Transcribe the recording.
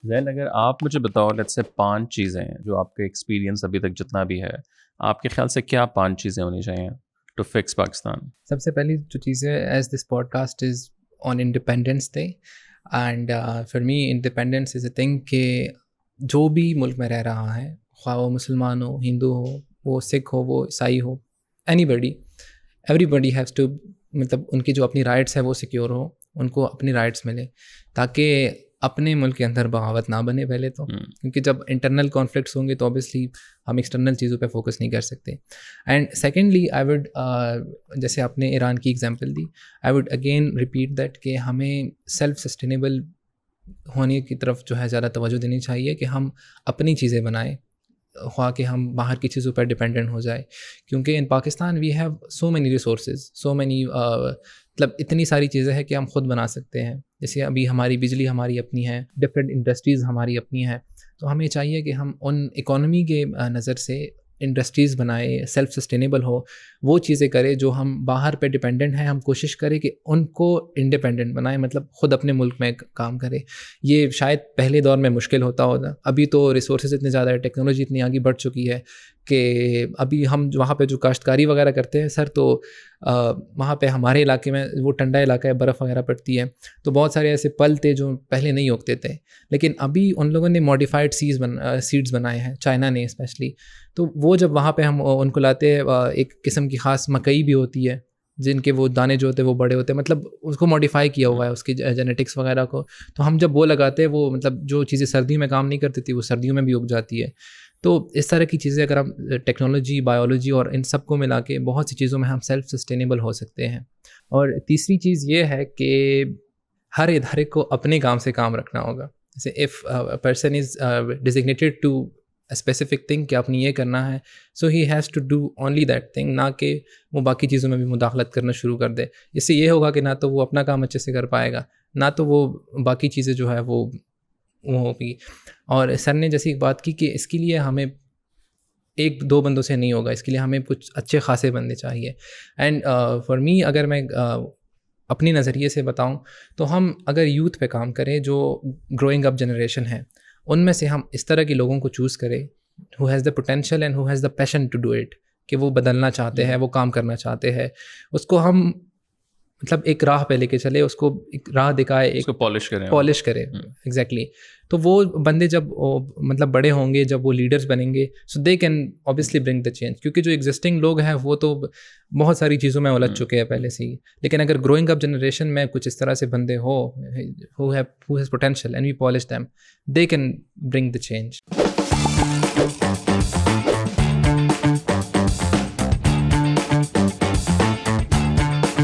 ज़ैन, अगर आप मुझे बताओ, लेट्स से 5 चीज़ें हैं जो आपके एक्सपीरियंस अभी तक जितना भी है, आपके ख़्याल से क्या 5 चीज़ें होनी चाहिए टू फिक्स पाकिस्तान? सबसे पहली जो चीज़ है, as this podcast is on independence day and for me independence is a thing कि जो भी मुल्क में रह रहा है, ख्वाह वो मुसलमान हो, हिंदू हो, वो सिख हो, वो ईसाई हो, एनीबडी, एवरीबडी हैज़ टू, मतलब उनकी जो अपनी राइट्स है वो सिक्योर हो, उनको अपनी राइट्स मिले, ताकि अपने मुल्क के अंदर बगावत ना बने पहले तो। हुँ, क्योंकि जब इंटरनल कॉन्फ्लिक्ट्स होंगे तो ऑब्वियसली हम एक्सटर्नल चीज़ों पे फोकस नहीं कर सकते। एंड सेकेंडली आई वुड, जैसे आपने ईरान की example the, I would again repeat that कि हमें सेल्फ सस्टेनेबल होने की तरफ जो है ज़्यादा तवज्जो देनी चाहिए कि हम अपनी चीज़ें बनाएं, ख्वाह कि हम बाहर की चीज़ों पर डिपेंडेंट हो जाए। क्योंकि in Pakistan we have so many resources, so many, मतलब इतनी सारी चीज़ें हैं कि हम खुद बना सकते हैं। जैसे अभी हमारी बिजली हमारी अपनी है, डिफरेंट इंडस्ट्रीज़ हमारी अपनी हैं, तो हमें चाहिए कि हम उन इकोनॉमी के नज़र से इंडस्ट्रीज़ बनाए, सेल्फ सस्टेनेबल हो, वो चीज़ें करें जो हम बाहर पे डिपेंडेंट हैं, हम कोशिश करें कि उनको इंडिपेंडेंट बनाएं, मतलब ख़ुद अपने मुल्क में काम करें। ये शायद पहले दौर में मुश्किल होता, अभी तो रिसोर्सेज इतने ज़्यादा है, टेक्नोलॉजी इतनी आगे बढ़ चुकी है कि अभी हम वहाँ पे जो काश्तकारी वगैरह करते हैं सर, तो वहाँ पे हमारे इलाके में वो ठंडा इलाका है, बर्फ़ वगैरह पड़ती है, तो बहुत सारे ऐसे पल थे जो पहले नहीं उगते थे, लेकिन अभी उन लोगों ने मॉडिफाइड सीड्स बनाए हैं, चाइना ने स्पेशली। तो वो जब वहाँ पे हम उनको लाते हैं, एक किस्म की ख़ास मकई भी होती है जिनके वो दाने जो होते हैं वो बड़े होते हैं, मतलब उसको मॉडिफाई किया हुआ है, उसकी जेनेटिक्स वगैरह को। तो हम जब वो लगाते हैं, वो मतलब जो चीज़ें सर्दियों में काम नहीं करती थी वो सर्दियों में भी उग जाती है। तो इस तरह की चीज़ें अगर हम टेक्नोलॉजी, बायोलॉजी और इन सब को मिला के बहुत सी चीज़ों में हम सेल्फ सस्टेनेबल हो सकते हैं। और तीसरी चीज़ ये है कि हर इदारे को अपने काम से काम रखना होगा। जैसे if person is designated to a specific thing कि आपने ये करना है, so he has to do only that thing, ना कि वो बाकी चीज़ों में भी मुदाखलत करना शुरू कर दे। इससे ये होगा कि ना तो वो अपना काम अच्छे से कर पाएगा, ना तो वो बाकी चीज़ें जो है वो होगी। और सर ने जैसी एक बात की कि इसके लिए हमें 1-2 बंदों से नहीं होगा, इसके लिए हमें कुछ अच्छे खासे बंदे चाहिए। एंड फॉर मी, अगर मैं अपनी नज़रिए से बताऊं, तो हम अगर यूथ पे काम करें, जो ग्रोइंग अप जनरेशन है, उनमें से हम इस तरह के लोगों को चूज़ करें who has the potential and who has the passion to do it, कि वो बदलना चाहते हैं, वो काम करना चाहते हैं, उसको हम मतलब एक राह पे लेके चले, उसको एक राह दिखाए, एक उसको पॉलिश करें हम। पॉलिश करें। एग्जैक्टली। तो वो बंदे जब मतलब बड़े होंगे, जब वो लीडर्स बनेंगे, so they can obviously bring the change. क्योंकि जो एग्जिस्टिंग लोग हैं वो तो बहुत सारी चीज़ों में उलझ चुके हैं पहले से ही, लेकिन अगर ग्रोइंग अप जनरेशन में कुछ इस तरह से बंदे हो who has potential and we polish them, they can bring the change.